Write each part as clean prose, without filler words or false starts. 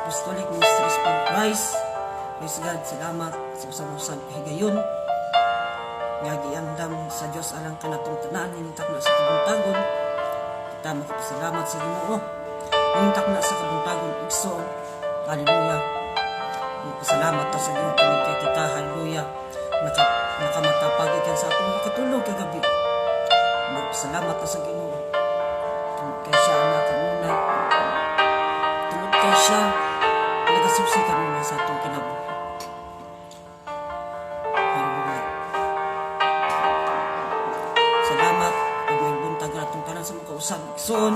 Apostolic Ministries for Christ. Praise God, salamat sa usang-usang higayon. Nga giandam sa Dios alang kanatong tanan, hinintak na sa kabuntagon. Kita makapasalamat sa Ginoo. Hinintak na sa kabuntagon, igsoon. Hallelujah. Pasalamat ta sa Ginoo tungod kay kita, hallelujah. Nakamatapag ikan sa atong katulog kagabi. Salamat ta sa Ginoo. Tungod kay siya na kanunay. Tungod kay siya nagasusi kanunay sa atong kinabuhi. Hallelujah. Salamat ug may buntag na atong tanan sa mga kausab igsoon.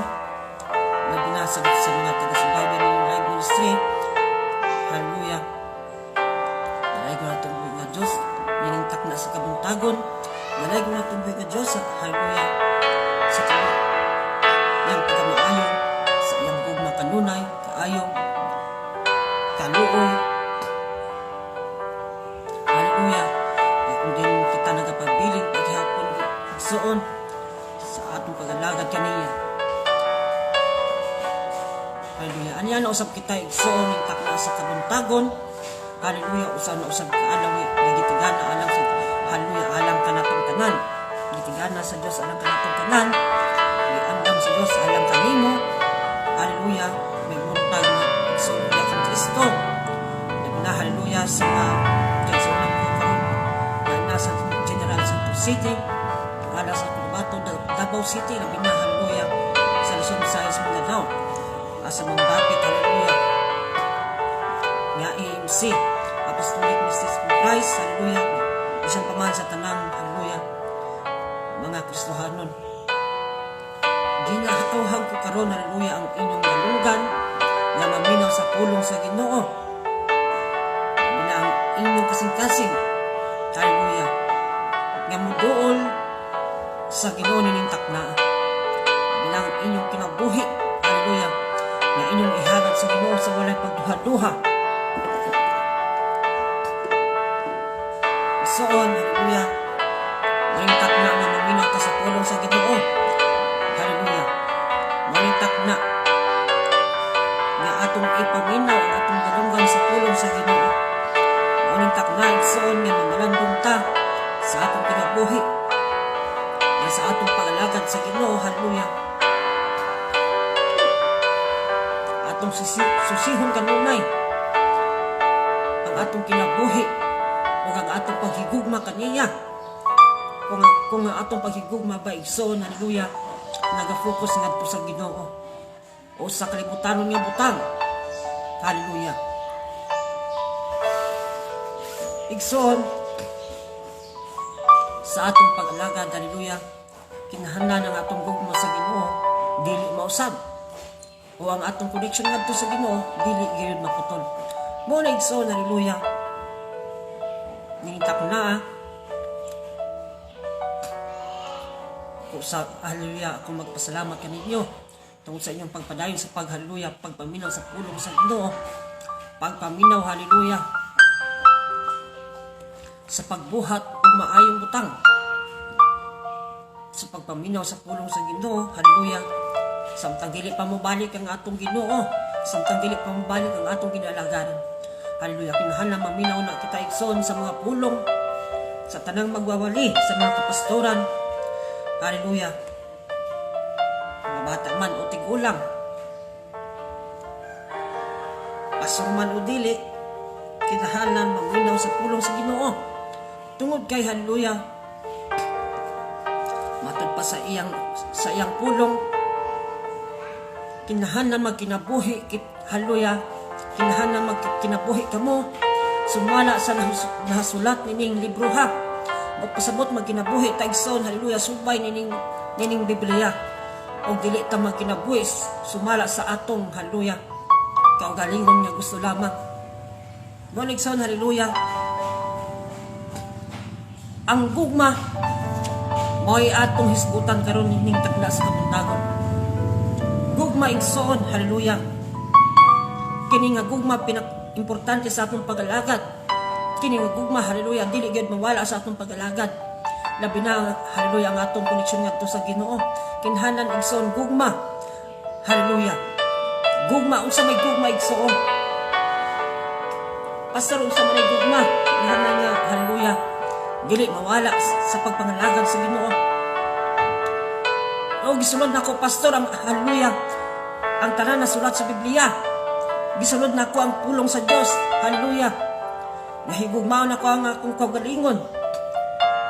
Labi na sa mga taga-subaybay ng Live Ministry. Hallelujah. Nalay ko na itong buhay nga Diyos. Niningtak na sa kabuntagon. Nalay ko na itong buhay nga Diyos. Hallelujah. Sa kanya. Yang taga-maayon. Sa iyang gugma kanunay. Kaayong. Kaluoy. Hallelujah. Kung din kita nagapabiling paghapon. Igsoon. Sa atong pag-alagad kaniya. Hallelujah. Anya na usab kita igsoon ning takna sa kabuntagon. Hallelujah. Usab na usab ka alam gitigana alam sa hallelujah alam kanatong tanan. Gitigana sa Dios alam kanatong tanan. Giandam sa Dios alam kanimo. Hallelujah. May buntag na igsoon kang Kristo. Na hallelujah sa igsoon ko karon na nasa General Santos City. Ala sa Cotabato, Davao City, labi na hallelujah sa Luzon, Visayas, Mindanao. Asa mambapit, hallelujah. Nga AMC, Apostolic Ministries for Christ, hallelujah. Isang paman sa tanang, hallelujah. Mga Kristohanon. Ginahatuhag ko karon, hallelujah, ang inyong malunggan na maminaw sa pulong sa Ginoo. Na ang inyong kasing-kasing, hallelujah. Nga muduol sa Ginoo nining takna. Bilang inyong kinabuhi, hallelujah. Na inyong ihanap sa Ginoo sa walay pagduha-duha. Isoon, hallelujah. Malintak na na maminaw ka sa pulong sa Ginoo. Hallelujah. Malintak na na atong ipaminaw ang atong dalunggan sa pulong sa Ginoo. Malintak na isoon nga mamalandong ta sa atong kinabuhi. Na sa atong pag-alagad sa Ginoo, hallelujah. Atong susihon kanunay ang atong kinabuhi o ang atong paghigugma kaniya. Kung ang atong paghigugma ba igsoon, hallelujah, nagafocus ngadto sa Ginoo o sa kalibutanon nga butang, hallelujah. Igsoon sa atong pag-alagad, hallelujah, kinahanglan ang atong gugma sa Ginoo dili mausab. O ang atong connection ngadto sa Ginoo dili gyud maputol. Mo na igsoon, hallelujah. Ningitak na ko sa hallelujah ako magpasalamat kaninyo tungod sa inyong pagpadayon sa hallelujah, pagpaminaw sa pulong sa Ginoo, pagpaminaw, hallelujah, sa pagbuhat og maayong butang, sa pagpaminaw sa pulong sa Ginoo, hallelujah. Samtang dili pa mo balik ang atong Ginoo, samtang dili pa mo balik ang atong ginalagaran. Hallelujah. Kinahanglan maminaw na kita igsoon sa mga pulong, sa tanang magwawali, sa mga kapastoran. Hallelujah. Mga bata man o tigulang, pasong man o dili, kinahanglan maminaw sa pulong sa Ginoo. Tungod kay hallelujah, matod pa sa iyang pulong, kinahanglan magkinabuhi, hallelujah, kinahanglan magkinabuhi kamo sumala sa nahasulat nining libro ha. Magpasabot magkinabuhi ta igsoon, hallelujah, subay nining Biblia. O dili ta magkinabuhi sumala sa atong, hallelujah, kaugalingon nga gusto lamang. Mo igsoon, hallelujah. Ang gugma mo'y atong hisgutan karon ning takna sa kabuntagon. Gugma igsoon, hallelujah. Kini nga gugma importante sa atong pag-alagad. Kini nga gugma, hallelujah, dili gyud mawala sa atong pag-alagad. Labi na, hallelujah, ang atong koneksyon ngadto sa Ginoo. Kinahanglan igsoon gugma, hallelujah. Gugma, unsa may gugma igsoon? Pastor, sa manay gugma, kinahanglan nga, hallelujah, dili mawala sa pagpangalagad sa Ginoo. O gisulod na ko, pastor, ang hallelujah, ang tanan na sulat sa Biblia. Gisulod na ko ang pulong sa Dios, hallelujah. Nahigugmao na ko ang akong kaugalingon,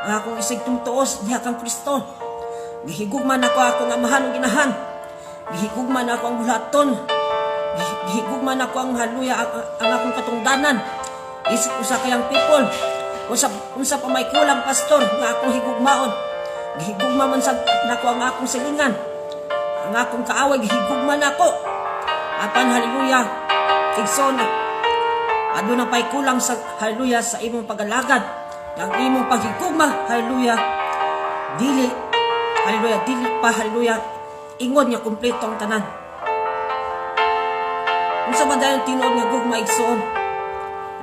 ang akong isigtong tuos diha kang Kristo. Gihigugma na ko akong amahan ug ginahan. Gihigugma na ko ang bulaton. Gihigugma na ko ang hallelujah ang akong katungdanan. Isip usa kayang people. Unsa pa may kulang, pastor, nga akong higugmaon. Gihigugma man sa nako ang akong silingan. Ang akong kaaway gihigugma nako. Apan hallelujah, igsoon aduna pay kulang sa hallelujah sa imong pagalagad. Ang imong paghigugma, hallelujah, dili pa hallelujah ingon nga kumpleto ang tanan. Unsa man dayon tinuod nga gugma, igsoon,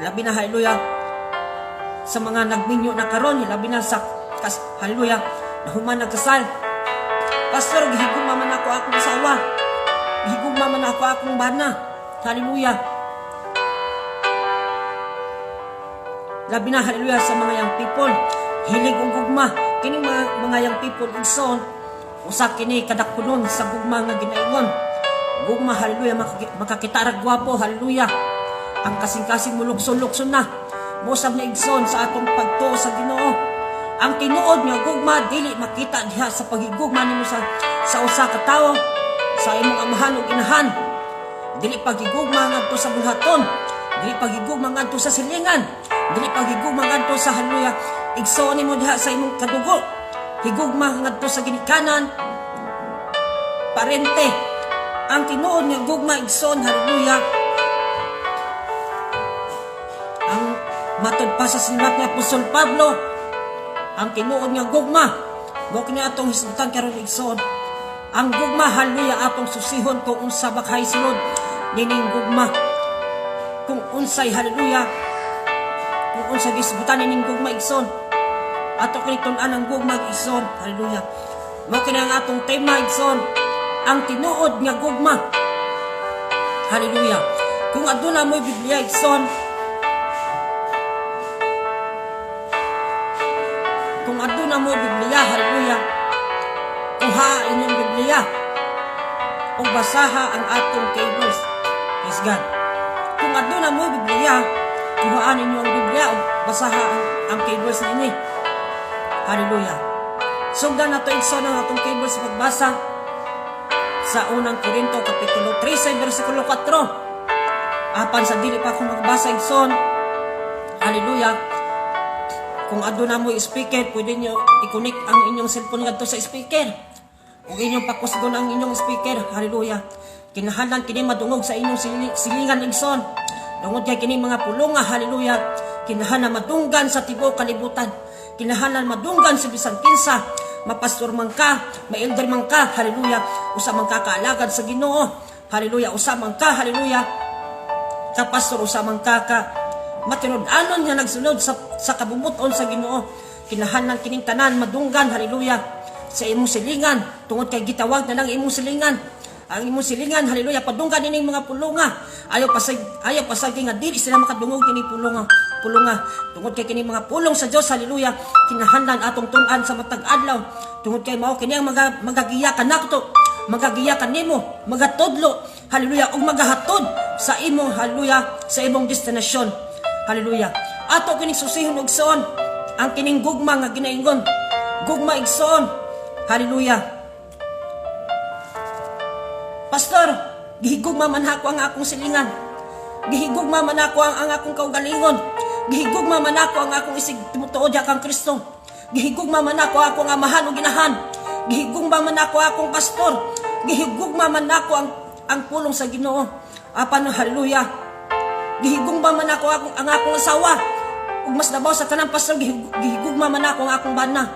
labi na hallelujah sa mga nagminyo na karon, labi na sa hallelujah na human nagkasal. Pastor, gihigugma man ako akong asawa, gihigugma man ako akong bana, hallelujah. Labi na hallelujah sa mga young people, hilig og gugma. Kining mga young people igsoon, usa kini kadakpunon sa gugma nga ginaingon. Gugma, hallelujah, makakita ra gwapo, hallelujah. Ang kasing-kasing mulugson-lugson na. Mosab na igsoon sa atong pagtuo sa Ginoo. Ang tinuod nga gugma dili makita diha sa paghigugma nimo sa usa ka tawo, sa imong amahan ug inahan. Dili paghigugma ngadto sa buhaton, dili paghigugma ngadto sa silingan, dili paghigugma ngadto sa hallelujah igsoon nimo diha sa imong kadugo. Higugma ngadto sa ginikanan, parente. Ang tinuod nga gugma, igsoon, hallelujah, ang matod pa sa sinulat ni Apostol Pablo, ang tinuod nga gugma, mo kini atong hisgutan karon, igsoon, ang gugma, hallelujah, atong susihon kung unsa bakhay sunod nining gugma, kung unsay hallelujah, kung unsa gisgutan nining gugma, igsoon, ato kini tun-an ang gugma, igsoon, hallelujah. Mo kini ang atong tema, igsoon, ang tinuod nga gugma, hallelujah. Kung aduna mo'y Biblia, igsoon, kung aduna mo'y Biblia, hallelujah, kuha inyong Biblia o basaha ang atong cables, praise God. Kung aduna mo'y Biblia, kuhaan ninyo ang Biblia o basaha ang cables ninyo, hallelujah. Sugdan na to, igsoon, ang atong cables sa pagbasa sa unang Korinto kapitulo 13 versikulo 4. Apan sa dili pa ako magbasa, igsoon, hallelujah, kung aduna mo speaker, pwede nyo i-connect ang inyong cellphone ngadto sa speaker o inyong pakusgon ang inyong speaker, hallelujah. Kinahanglan kini madungog sa inyong silingan, igsoon, tungod kay kini mga pulunga, hallelujah, kinahanglan madunggan sa tibuok kalibutan, kinahanglan madunggan sa bisan kinsa, mapastor man ka, ma-elder man ka, hallelujah, usa man ka kaalagad sa Ginoo, hallelujah, usa man ka, hallelujah, kapastor, usa man ka matinud-anon nga nagsunod sa kabubuton sa Ginoo. Kinahanglan kining tanan madunggan, hallelujah, sa imong silingan, tungod kay gitawag na lang imong silingan. Ang imong silingan, hallelujah, padunggan ining mga pulunga. Ayaw pasagi nga dili sila makadungog kini pulunga. Tungod kay kini mga pulong sa Dios, hallelujah, kinahanglan atong tun-an sa matag adlaw. Tungod kay mao kini ang magagiyakan nato, magagiyakan nimo, magatudlo, hallelujah, ug magahatod sa imong, hallelujah, sa imong destinasyon, hallelujah. Ato kining susihon og igsoon ang kining gugma nga ginaingon, gugma igsoon, hallelujah. Pastor, gihigugma man ako ang akong silingan, gihigugma man ako ang akong kaugalingon, gihigugma man ako ang akong isig timutuod kang Kristo, gihigugma man ako akong amahan o ginahan, gihigugma man ako akong pastor, gihigugma man ako ang pulong sa Ginoo. Apan, hallelujah, gihigugma man ako ang akong asawa, ug mas labaw sa tanang pastor, gihigugma man ako ang akong bana.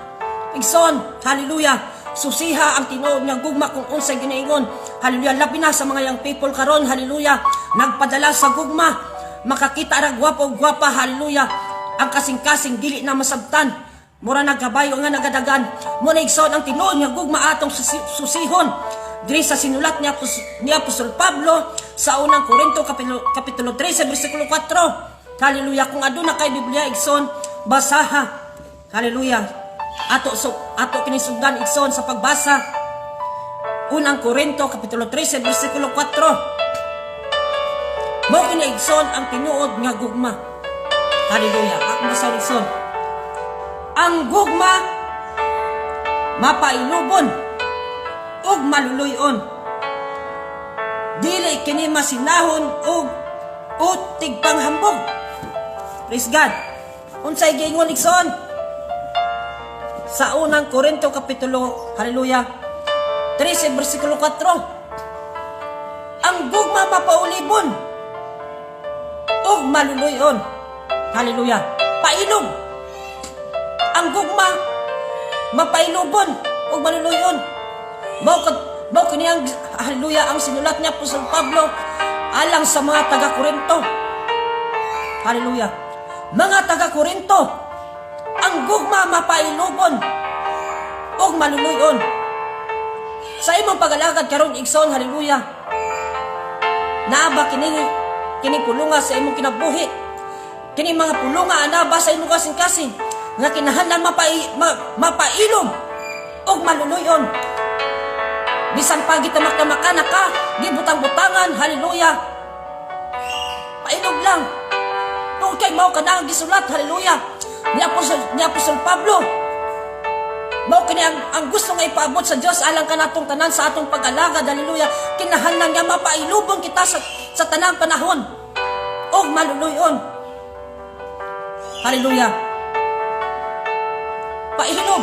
Igsoon, hallelujah, susiha ang tinuod nga gugma kung unsay ginaingon, hallelujah. Labi na sa mga young people karon, hallelujah, nagpadala sa gugma, makakita ra gwapo o gwapa, hallelujah, ang kasing-kasing dili na masabtan, mura nagabayo nga nagadagan. Muna igsoon ang tinuod nga gugma atong susihon diri sa sinulat ni Apostol Pablo sa unang Korinto kapitulo 13 versikulo 4. Hallelujah. Kung aduna kay Biblia igsoon, basaha. Hallelujah. Ato kinisugdan igsoon sa pagbasa. Unang Korinto kapitulo 13 bersikulo 4. Mao kini igsoon ang tinuod nga gugma. Hallelujah. Ako basa igsoon. Ang gugma mapailubon ug maluluyon. Dili kini masinahon ug utig panghambog. Praise God. Unsay giingon igsoon? Sa unang Korinto kapitulo, hallelujah, 13 bersikulo 4. Ang gugma mapaulibon ug maluluyon. Hallelujah. Pailog. Ang gugma mapailubon ug maluluyon. Mao kini ang hallelujah ang sinulat niya Apostol Pablo alang sa mga taga-Korinto. Hallelujah. Mga taga-Korinto, ang gugma mapailubon ug maluluyon. Sa imong pagalagad karon igsoon, hallelujah. Naaba kini pulunga sa imong kinabuhi. Kini mga pulunga anaba sa imong kasing-kasing nga kinahanglan mapailog ug maluluyon. Bisan pa gitamak-tamakan ka, gibutang-butangan, hallelujah. Pailog lang. Tungkol kay mao kana ang gisulat, hallelujah, ni Apostol Pablo. Mao kini ang gusto nga ipaabot sa Dios alang kanatong tanan sa atong pag-alagad, hallelujah. Kinahanglan nga mapailubon kita sa tanang panahon ug maluluyon. Hallelujah. Pailog.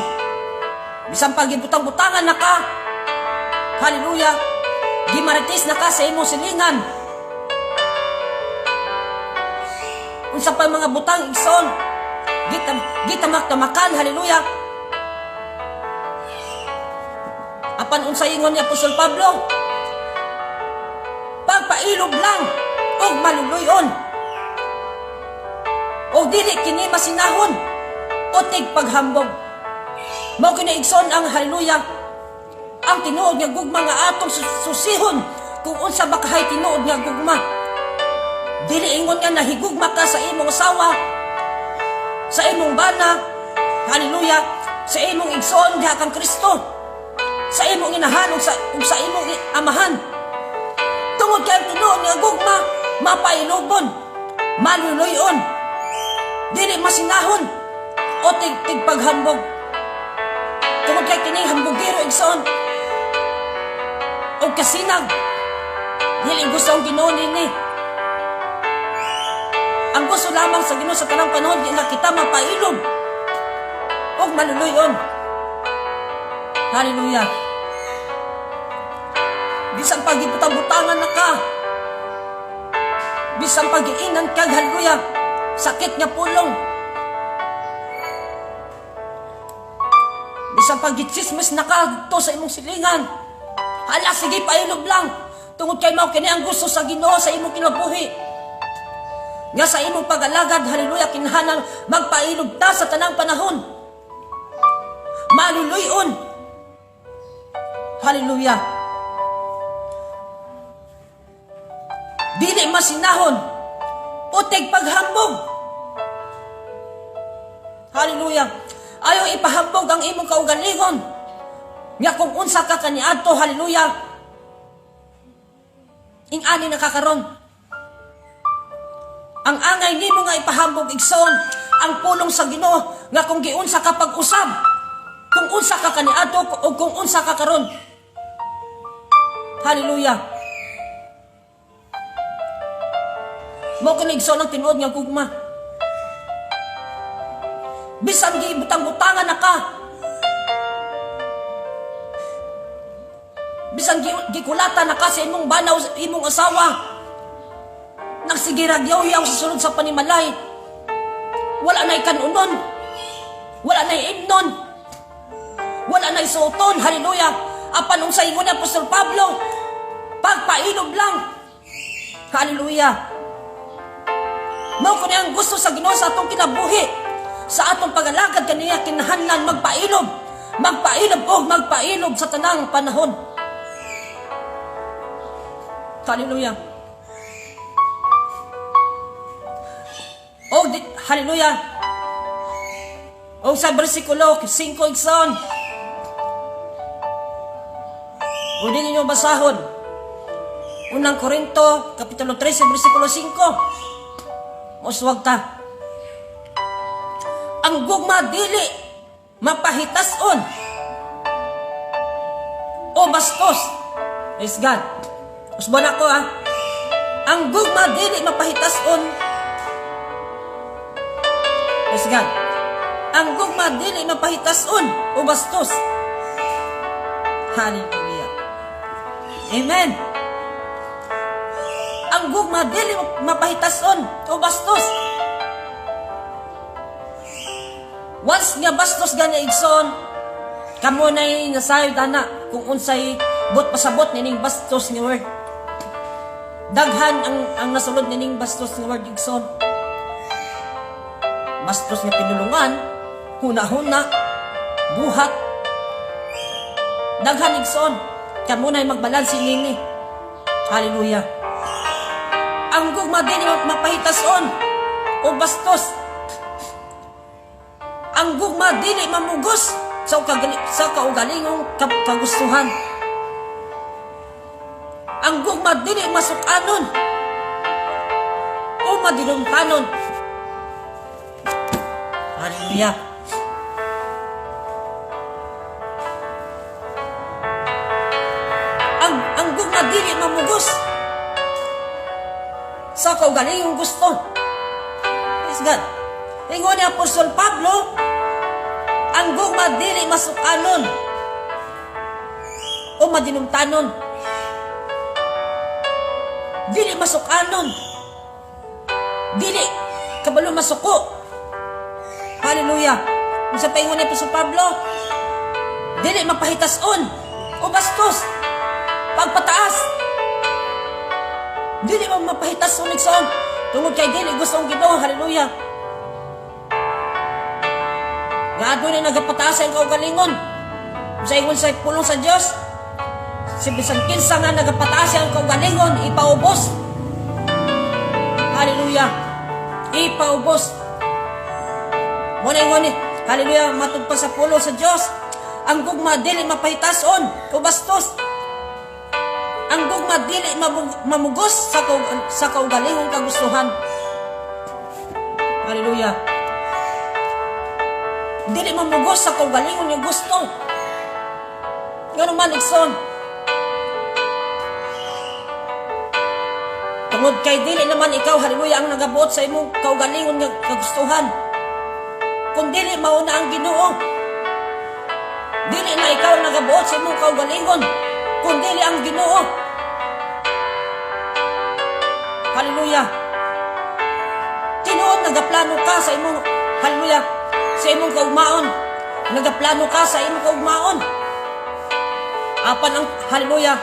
Bisan pa gibutang-butangan na ka, hallelujah, gimaritis na ka sa imong silingan. Unsa pa mga butang igsoon, gitamak-tamakan, hallelujah. Apan unsa ingon ni Apostol Pablo? Pagpailog lang og maluluyon. O dili kini masinahon o tig paghambog. Mao kini igsoon ang hallelujah, ang tinuod nga gugma nga atong susihon kung unsa ba kahay tinuod nga gugma. Dili ingon nga nahigugma ka sa imong asawa, sa imong bana, hallelujah, sa imong igsoon diha kang Kristo, sa imong inahan ug sa imong amahan. Tungod kay tinuod nga gugma mapailubon, maluluyon, dili masinahon o tig paghambog. Tungod kay kining hambugiro igsoon o kasinag, dili gusto ang Ginoo nini. Ang gusto lamang sa Ginoo sa tanang panahon nga kita mapailog o maluluyon. Hallelujah. Bisan pagibutang-butangan na ka, bisan pag-iinan ka, hallelujah, sakit nga pulong, bisan pag-itsismis na ka to sa imong silingan, hala, sige, pailog lang. Tungod kay mao kini ang gusto sa Ginoo sa imong kinabuhi. Nga sa imong pag-alagad, hallelujah, kinahanglan magpailog ta sa tanang panahon. Maluluyon. Hallelujah. Dili masinahon utig paghambog. Hallelujah. Ayaw ipahambog ang imong kaugalingon. Nga kung unsa ka kaniadto, hallelujah, ing-ani nakakaron. Ang angay nimo nga ipahambog igsoon ang pulong sa Ginoo nga kung giunsa ka pag-usab, kung unsa ka kaniadto o kung unsa ka karon. Hallelujah. Mao kini igsoon ang tinuod nga gugma. Bisan gibutang-butangan na ka, bisan gikulata na ka sa imong banaw, imong asawa, nagsigiragyaw-yaw sa sulod sa panimalay, wala na'y kanunon, wala na'y imnon, wala na'y suoton, hallelujah. Apan unsa ingon ni Apostol Pablo, pagpailog lang, hallelujah. Mao kuni ang gusto sa Ginoo sa atong kinabuhi, sa atong pag-alagad kaniya, kinahanglan magpailog o magpailog sa tanang panahon. Hallelujah. Hallelujah. O sa bersikulo 5 igsoon. Pwede ninyo basahon. Unang Korinto, Kapitulo 13, versikulo 5. Muswag ta. Ang gugma dili mapahitason o bastos. Praise God. Usban ako Ang gugma dili mapahitason. Praise God. Ang gugma dili mapahitason o bastos. Hallelujah. Amen. Ang gugma dili mapahitason o bastos. Once nga bastos ganya igsoon, kamo nay nasayod ana kung unsay but pasabot nining bastos nga word. Daghan ang nasulod nining bastos nga word igsoon. Bastos nga pinulungan, huna-huna, buhat. Daghan igsoon, kamo nay magbalansi nini. Hallelujah. Ang gugma dili mapahitason o bastos. Ang gugma dili mamugos sa kaugalingong kagustuhan. Ang gugma dili masukanon o madilungkanon. Hallelujah. Ang gugma dili mamugos sa kaugalingong gusto. Praise God. Ingon ni Apostol Pablo, ang gugma dili masukanon o madinumtanon. Dili masukanon. Dili kabalo masuko. Hallelujah. Kung sa paingon ni Apostol Pablo, dili mapahitason o bastos. Pagpataas. Dili mapahitason igsoon. Tungod kay dili gustong Ginoo. Hallelujah. Nga doon ay nagapataas ang kaugalingon. Sa ingon sa pulong sa Diyos, si bisan kinsa nga nagapataas ang kaugalingon, ipaubos. Hallelujah. Ipaubos. Muna ingon ni, hallelujah, matod pa sa pulong sa Diyos, ang gugma dili mapahitason o bastos. Ang gugma dili mamugos sa kaugalingong kagustuhan. Hallelujah. Dili mamugos sa kaugalingon yung gusto. Ganun man, igsoon. Tungod kay dili naman ikaw, hallelujah, ang nagabuot sa imong kaugalingon nga kagustuhan. Kung dili mauna ang Ginoo, dili na ikaw ang nagabuot sa imong kaugalingon, kung dili ang Ginoo. Hallelujah. Tinuod nagaplano ka sa imong, hallelujah, sa imong kaugmaon. Nagaplano ka sa imong kaugmaon. Apan ang, hallelujah,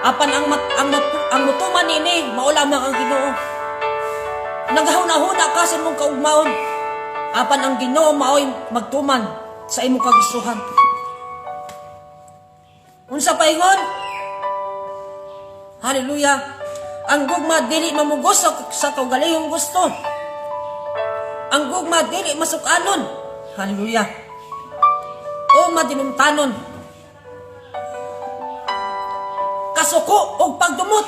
apan ang mutuman nini, maulamang ang Ginoo. Naghahuna-huna ka sa imong kaugmaon. Apan ang Ginoo maoy magtuman sa imong kagustuhan. Unsa paingon? Hallelujah. Ang gugma dili mamugos sa kaugalingong gusto. Ang gugma dili masukanon. Hallelujah. O madinumtanon. Kasuko o pagdumot.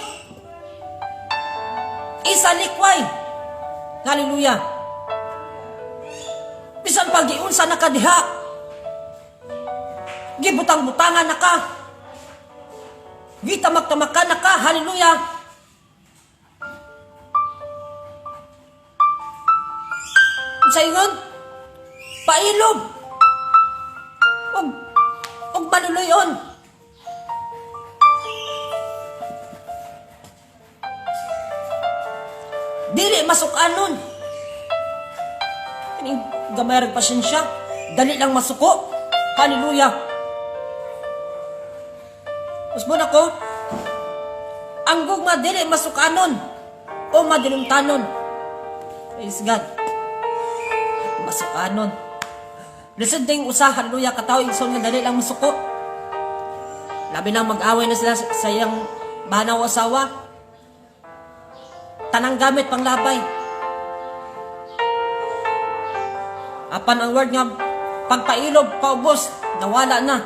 Isalikway. Hallelujah. Bisan pag-iunsa na ka diha. Gibutang-butangan na ka. Gitamak-tamakan na ka. Hallelujah. Sa ingon, pailob. Og maluloyon. Dili masukanon. Gamay rag pasyensya. Dali lang masuko. Hallelujah. Usbon ako, ang gugma dili masukanon o madilumtanon. Praise God. Masukanon. Lisod ding usa, hallelujah, kataw igsoon nga dali lang masuko. Labi na mag-away na sila sa iyang banaw asawa. Tanang gamit pang labay. Apan ang word nga pagpailob, paubos, nawala na.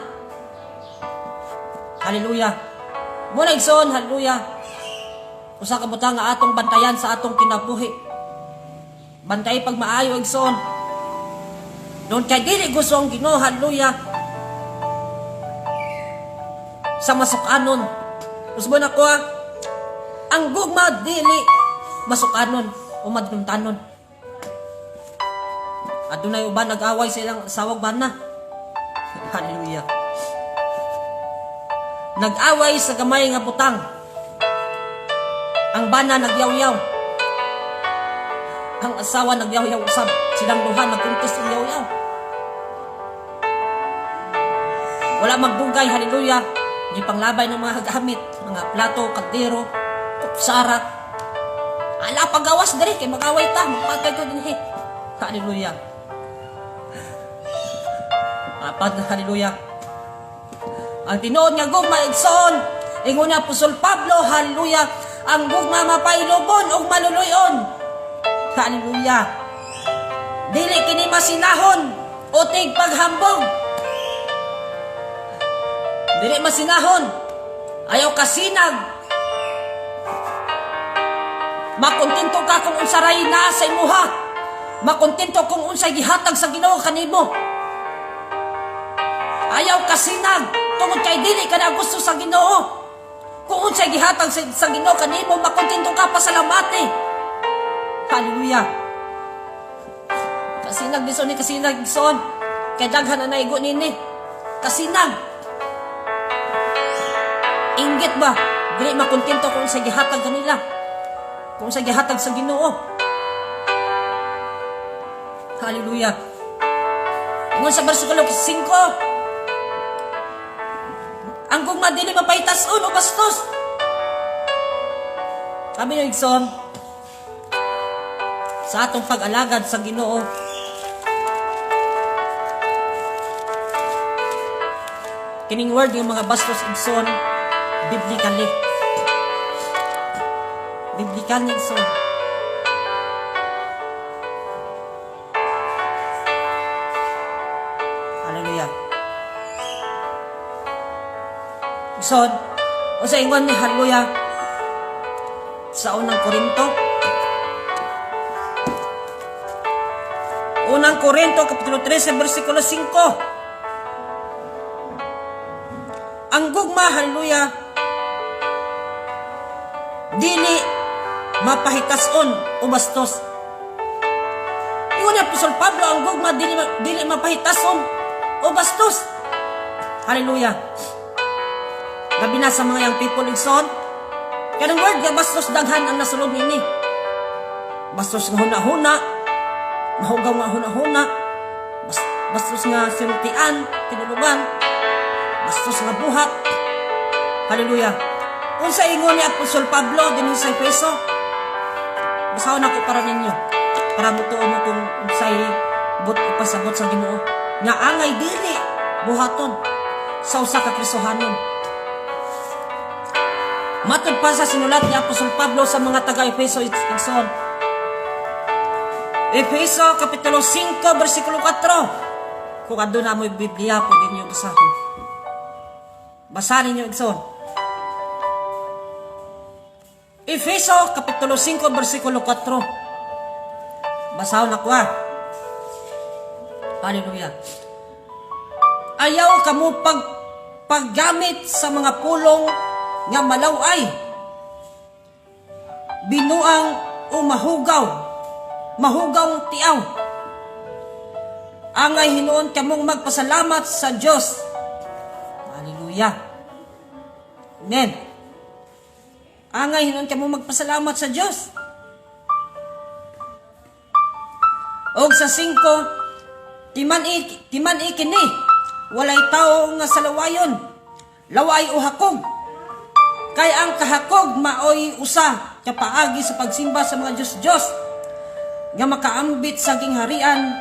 Hallelujah. Muna igsoon, hallelujah. Usa ka butang nga atong bantayan sa atong kinabuhi. Bantay pag maayo igsoon. Doon kay dili gusto ang Ginoo, hallelujah. Sa masukanon. Usbo na ko ang gugma dili masukanon o maduntanon. Adunay uban nag-away sa ilang sawag bana. Hallelujah. Nag-away sa gamay nga butang. Ang bana nagyaw-yaw. Ang asawa nagyaw-yaw usab. Silang duha nagkuntos ng yaw-yaw. Wala magdugay, hallelujah. Di panglabay ng mga gamit, mga plato, kaldero, kupsara. Ala pagawas diri kay mag-away ta, magpatay ko dinhi. Hallelujah. Apat na hallelujah. Ang tinuod nga gugma igsoon, ingon ni Apostol Pablo, hallelujah, ang gugma mapailubon og maluluyon. Hallelujah. Dili kini masinahon o tig paghambog. Dili masinahon. Ayaw kasinag. Makontento ka kung unsa ray naa sa imuha. Makontento kung unsay gihatag sa Ginoo kanimo. Ayaw kasinag tungod kay dili ka na gusto sa Ginoo. Kung unsay gihatag sa Ginoo kanimo, makontento ka pasalamati. Hallelujah. Kasinag dison ni kasinag dison. Kay daghan na naigo nini. Kasinag. Inggit ba? Dili makontento kung unsay gihatag kanila. Kung unsay gihatag sa Ginoo. Hallelujah. Ingon sa bersikulo 5, ang gugma dili mapahitason o bastos. Sabi ni Igsoon, sa atong pag-alagad sa Ginoo, kining word yung mga bastos Igsoon, biblically. Biblically Igsoon. Hallelujah. Igsoon, o sa ingon ni hallelujah, sa unang Korinto, kapitulo 13, versikulo 5. Ang gugma, hallelujah, dili mapahitason o bastos. Ingon ni Apostol Pablo, ang gugma dili mapahitason o bastos. Hallelujah. Gabi na sa mga young people igsoon. Kanang word nga bastos daghan ang nasulod nini. Bastos nga huna-huna, mahugaw nga huna-huna, bastos nga sinultian, tinulungan, bastos nga buhat. Hallelujah. Unsa ingon ni Apostol Pablo dinhi sa Efeso? Basahon ako para ninyo. Para mutuo mo kung unsay ipasabot sa Ginoo. Nga angay dili buhaton sa usa ka Kristohanon. Matod pa sa sinulat ni Apostol Pablo sa mga taga-Efeso igsoon. Efeso kapitulo 5 bersikulo 4. Kung adto na mo Biblia pwede niyo basahon. Basahin niyo igsoon. Efeso kapitulo 5 bersikulo 4. Basahon ako Hallelujah. Ayaw kamo paggamit sa mga pulong nga malaway, binuang o mahugaw tiaw. Angay hinuon kamong magpasalamat sa Dios. Hallelujah. Amen. Angay hinuon kamong magpasalamat sa Dios. Og sa 5, timan ikini, walay tao nga salawayon, laway o hakog. Kay ang kahakog maoy usa ka paagi sa pagsimba sa mga Diyos nga makaambit sa gingharian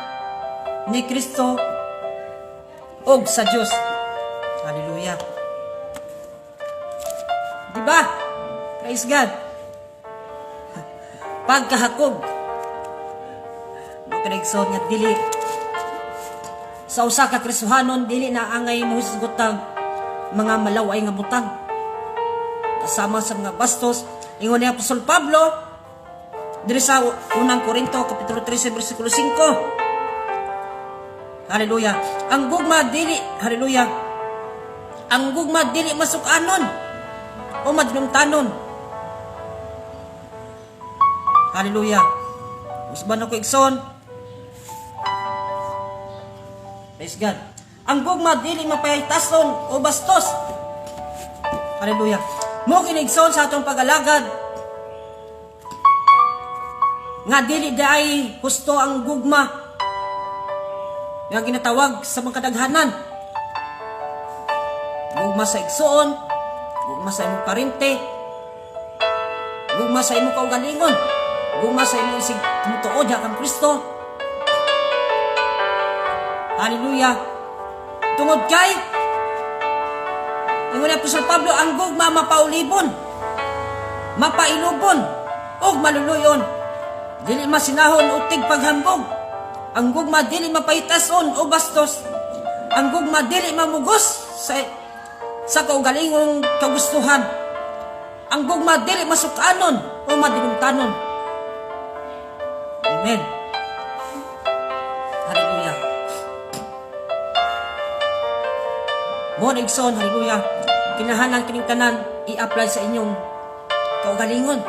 ni Kristo og sa Dios. Hallelujah. Diba? Praise God. Pagkahakog. Makanigson nga dili Sa usa ka Kristohanon dili na angay mo hisgotag mga malaway nga butang. Kasama sa mga bastos, ingon ni Apostol Pablo diri sa unang Korinto kapitulo 13 bersikulo 5. Hallelujah. Ang gugma dili, hallelujah. Ang gugma dili masukanon o madlungtanon. Hallelujah. Usban ako igsoon. Praise God. Ang gugma dili mapaytason o bastos. Hallelujah. Mo kinigsoon sa atong pag-alagad nga dili daay husto ang gugma nga ginatawag sa mga kadaghanan. Gugma sa igsoon, gugma sa imong parente, gugma sa imong kaugalingon, gugma sa imong isig tumutuod kang Kristo. Hallelujah. Tungod kay ingon ni Apostol Pablo, ang gugma mapaulibon, mapailubon, og maluluyon. Dili masinahon o tig paghambog. Ang gugma dili mapaytason o bastos. Ang gugma dili mamugos sa kaugalingong kagustuhan. Ang gugma dili masukanon o madilumtanon. Amen. Hallelujah. Mo nigson, hallelujah. Kinahanglan kining tanan i-apply sa inyong kaugalingon.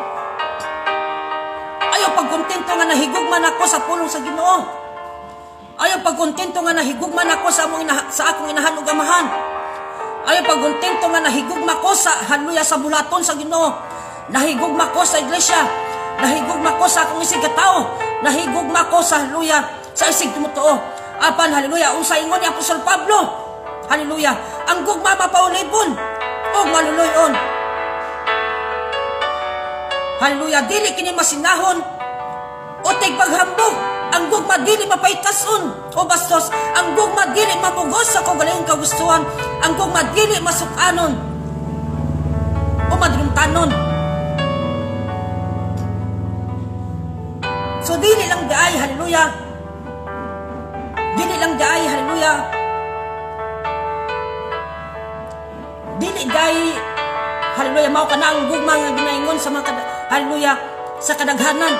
Ayaw pagkontento nga nahigugman ako sa pulong sa Ginoo. Ayaw pagkontento nga nahigugman ako sa akong inahan ug amahan. Ayaw pagkontento nga nahigugma ko sa hallelujah sa bulaton sa Ginoo. Nahigugma ko sa iglesia. Nahigugma ko sa akong isig katao. Nahigugma ko sa hallelujah sa isig tumutuo. Apan hallelujah unsa ingon ni Apostol Pablo? Hallelujah. Ang gugma mapaulibon o maluluyon. Hallelujah. Dili kini masinahon o tigpaghambog. Ang gugma dili mapaytason o bastos. Ang gugma dili mapugos sa kaugalingong kagustuhan. Ang gugma dili masukanon o madlumtanon. So dili lang daay, hallelujah. Dili lang daay, hallelujah. Dili daay, hallelujah, mao kana ang gugma nga ginaingon sa mga hallelujah sa kadaghanan.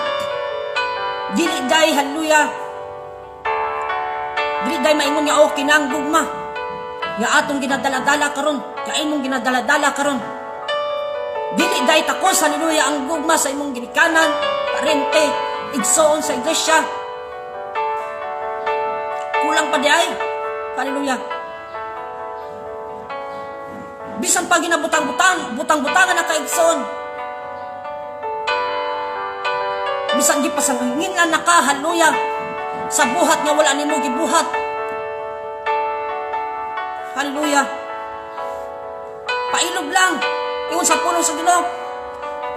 Dili daay, hallelujah. Dili daay maingon nga okay na ang gugma nga atong ginadala-dala karon, kain mong ginadala-dala karon. Dili daay takos, hallelujah, ang gugma sa imong ginikanan, parente, igsoon sa iglesia. Kulang pa diay, hallelujah. Bisan pa ginabutang-butang, butang-butangan na kaigsoon. Bisan di pasangingin na naka, hallelujah, sa buhat nga wala nimo gibuhat. Hallelujah. Pailog lang. Ingon sa pulong sa Ginoo.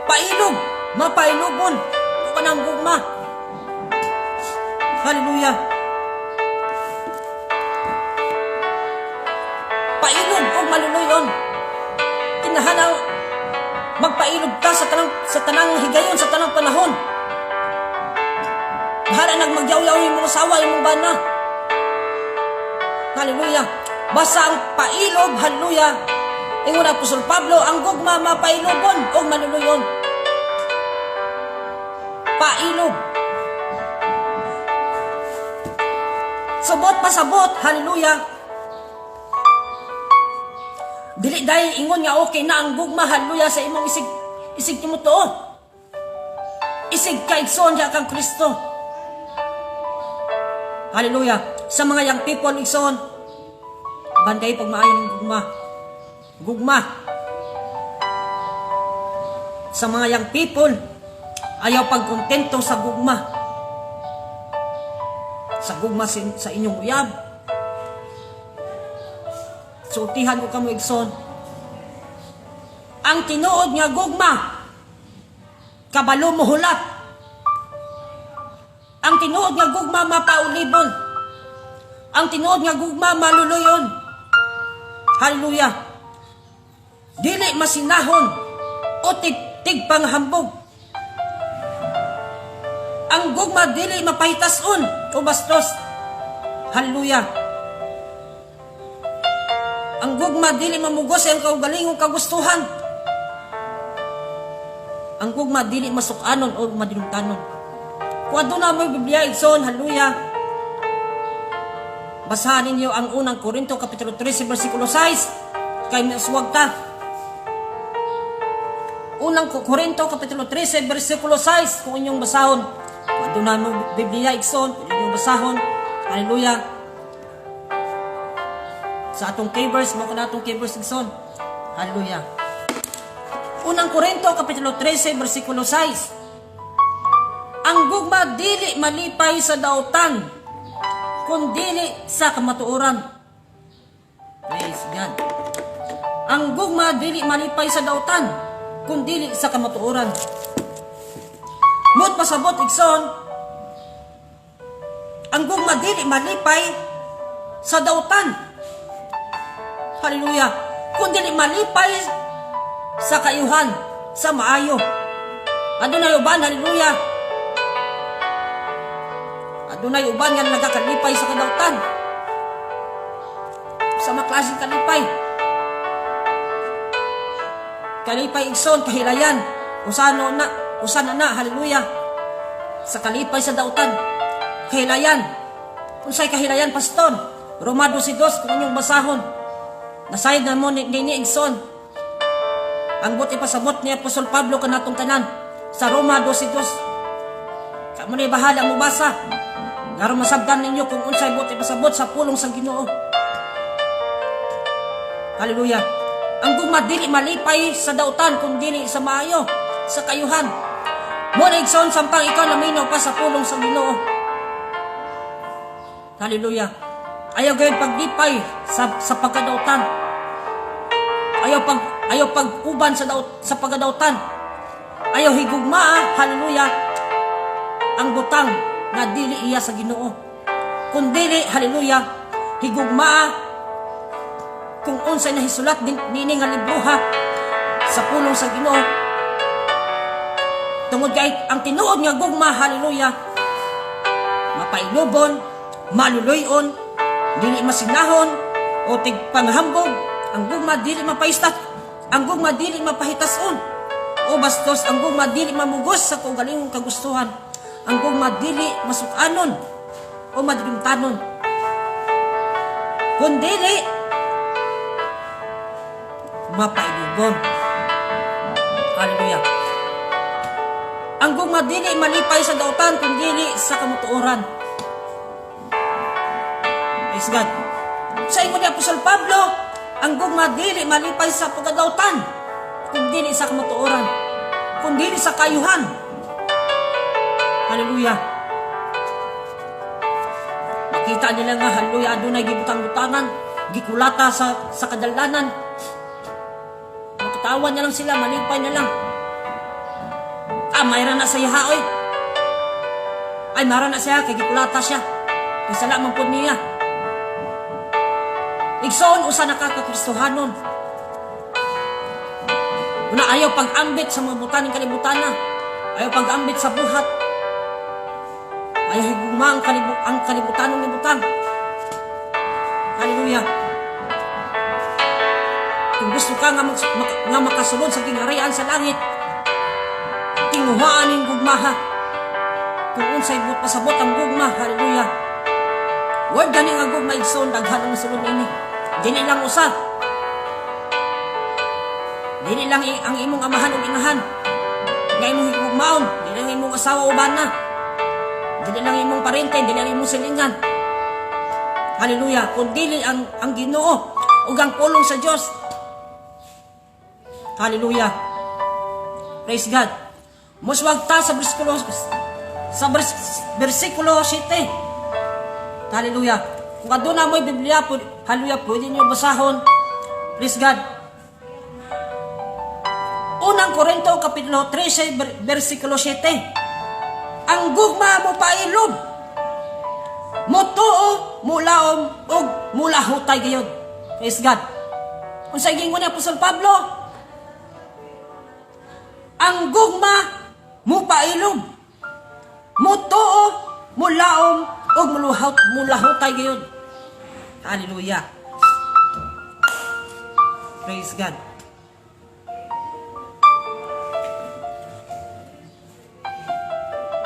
Pailog, mapailubon. Ito ka ng gugma. Hallelujah. Pailog o maluluyon. Kinahanglan magpailog ka sa tanang higayon, sa tanang panahon. Bahala nagmagyaw-yaw yung mga sawa, yung mga bana. Hallelujah. Basta ang pailog, hallelujah. Ingon Apostol Pablo, ang gugma mapailobon o maluluyon. Pailog. Sabot pasabot, hallelujah. Dili dahil ingon nga okay na ang gugma, hallelujah, sa imong isig timutuo. Isig kaigsoon diya kang Kristo. Hallelujah. Sa mga young people, igsoon, banday pag maayon ng gugma. Gugma. Sa mga young people, ayaw pagkontento sa gugma. Sa gugma sa inyong uyab. Sultihan ko kamo igsoon. Ang tinuod nga gugma, kabalo mo hulat. Ang tinuod nga gugma mapaulibon. Ang tinuod nga gugma maluluyon. Hallelujah. Dili masinahon o tig panghambog. Ang gugma dili mapahitason o bastos. Hallelujah. Ang gugma dili mamugos ang kaugalingong kagustuhan. Ang gugma dili masukanon o madilutanon. Kung aduna mo Biblia igsoon, haleluya. Basahan ninyo ang unang Korinto kapitulo 13 versikulo 6. Kay maswag ta. Unang Korinto kapitulo 13 versikulo 6 kung inyong basahon. Kung aduna mo Biblia igsoon, kung inyong basahon, haleluya. Sa atong keyverse, mo ka atong keyverse igsoon. Hallelujah. Unang Korinto, kapitulo 13, versikulo 6. Ang gugma dili malipay sa dautan, kundili sa kamatuoran. Praise God. Ang gugma dili malipay sa dautan, kundili sa kamatuoran. Mo't pasabot igsoon, ang gugma dili malipay sa dautan. Hallelujah. Kundi malipay sa kayuhan, sa maayo. Adunay uban, hallelujah. Adunay uban nga nagakalipay sa kadautan. Sa maklaseng kalipay. Kalipay igsoon, kahilayan. Usana na, hallelujah. Sa kalipay sa dautan. Kahilayan. Unsay kahilayan, paston. Roma 12, kung inyong basahon. Nasayad na mo ni igsoon. Ang buti pasabot ni Apostol Pablo kanatong tanan sa Roma 12:2. Kamo ni bahala mo basa. Ngaro masabdan ninyo kung unsay buti pasabot sa pulong sa Ginoo. Hallelujah. Ang gugma dili malipay sa dautan kun dili sa maayo, sa kayuhan. Mo na igsoon sampang ikaw naminaw pa sa pulong sa Ginoo. Hallelujah. Ayaw gayud paglipay sa pagkadautan. Ayaw pag-uban sa pagkadautan. Ayaw higugmaa, hallelujah, ang butang na dili iya sa Ginoo. Kung dili, hallelujah, higugmaa kung unsay nahisulat nini nga libroha sa pulong sa Ginoo. Tungod kay ang tinuod nga gugma, hallelujah, mapailubon, maluluyon, dili masinahon o tigpanghambog. Ang gugma dili mapaistat, ang gugma dili mapahitason, o bastos ang gugma dili mamugos sa kaugalingong kagustuhan. Ang gugma dili masukanon o madilimtanon, kundili mapailubon. Hallelujah. Ang gugma dili malipay sa dautan kundili sa kamutuoran. Praise God. Sa ingon ni Apostol Pablo, ang gugma dili malipay sa pagkadautan, kundi sa kamatuoran, kundi sa kayuhan. Hallelujah. Makita nila nga, hallelujah, adunay gibutang-butangan, gikulata sa kadalanan. Magkatawa na lang sila, malipay na lang. Mayroon na sa yaha, oy. Ay, mayroon na siya, kay gikulata siya. Kay sala man po niya. Igsoon usa nakakakristohanon. Una ayaw pag-ambit sa mga butaning kalibutana. Ayaw pag-ambit sa buhat. Ayaw higugma ang kalibutanong ni butang. Hallelujah. Kung gusto ka nga makasulod sa kingharian sa langit, tinguhaan ning gugmaha. Kung unsay pasabot ang gugma, hallelujah. Word gani nga gugma igsoon daghan ang sulod ini. Dili lang usa. Dili lang ang imong amahan o inahan. Nga imong higugmaon, dili lang imong asawa o bana. Dili lang imong parente, dili lang imong silingan. Hallelujah. Kung dili ang Ginoo ug ang pulong sa Dios. Hallelujah. Praise God. Muswag ta sa versikulo 7. Hallelujah. Kung aduna mo'y Biblia, hallelujah, pwede niyo basahon. Praise God. Unang Korinto, kapitulo 13, versikulo 7. Ang gugma mo pailob, mo tuo, mulaom, ug mulahutay gayod. Praise God. Kung sa gingon ni Apostol Pablo, ang gugma mo pailob, mo tuo, mulaom, ug mulahutay gayod. Hallelujah. Praise God.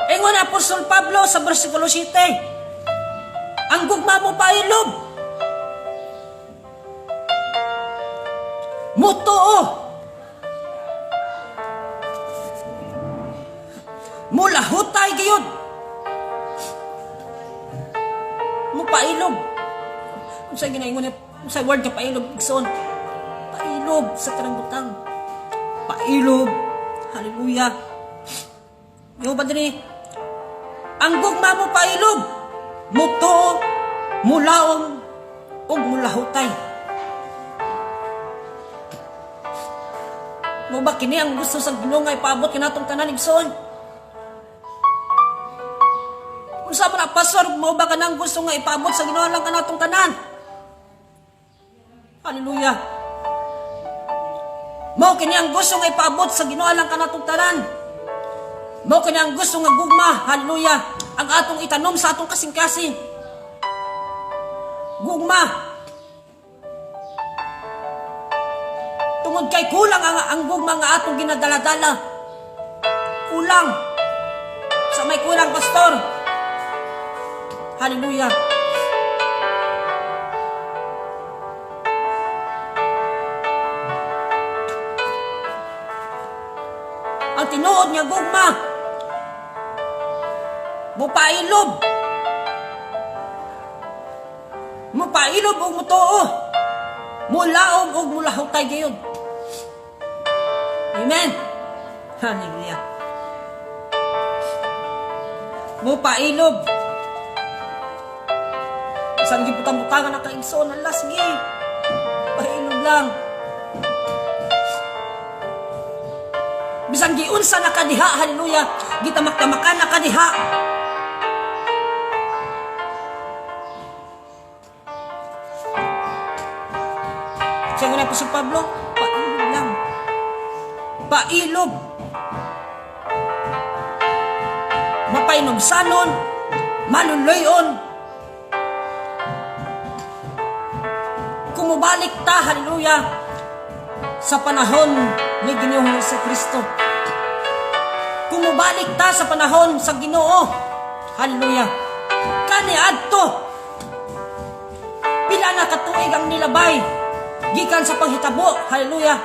Ingon ni Apostol Pablo sa versikulo 7, ang gugma mo pailob, mutuo, mula hutay gayud, mupailob. Kung sa'yo ginaingon niya, kung sa'yo word ka pailob, igsoon, pailob sa tanang butang, pailob, hallelujah. Yung ba din ang gugma mo pailob, mutuo, mulaom, ug mulahutay. Mo ba kini ang gusto sa Ginoo nga ipaabot kanatong tanan igsoon? Unsa man pastor, mo ba kanang gusto nga ipaabot sa Ginoo lang kanatong tanan? Hallelujah. Mo kini ang gusto nga ipaabot sa Ginoo lang kanatong tanan. Mo kini ang gusto nga gugma, hallelujah, ang atong itanom sa atong kasing-kasing. Gugma. Tungod kay kulang ang gugma nga atong ginadala-dala. Kulang. Sa may kulang, pastor. Hallelujah. Ang tinuod niya gugma, mupailob og mutuo, mulaom og mulahutay gayud. Amen. Hallelujah. Mupailob. Saan gibutang-butangan na kaigsoon, Allah, sige. Pailob lang. Bisan giunsa na kadiha, hallelujah, gitamak-tamakan na kadiha. Siya nga po si Pablo, pailob lang. Pailob. Mapainumsanon, maluluyon. Kumubalik ta, hallelujah, sa panahon ni Ginoong Jesucristo. Kumubalik ta sa panahon sa Ginoo. Hallelujah. Kani adto, pila na katuig ang nilabay gikan sa panghitabo, hallelujah,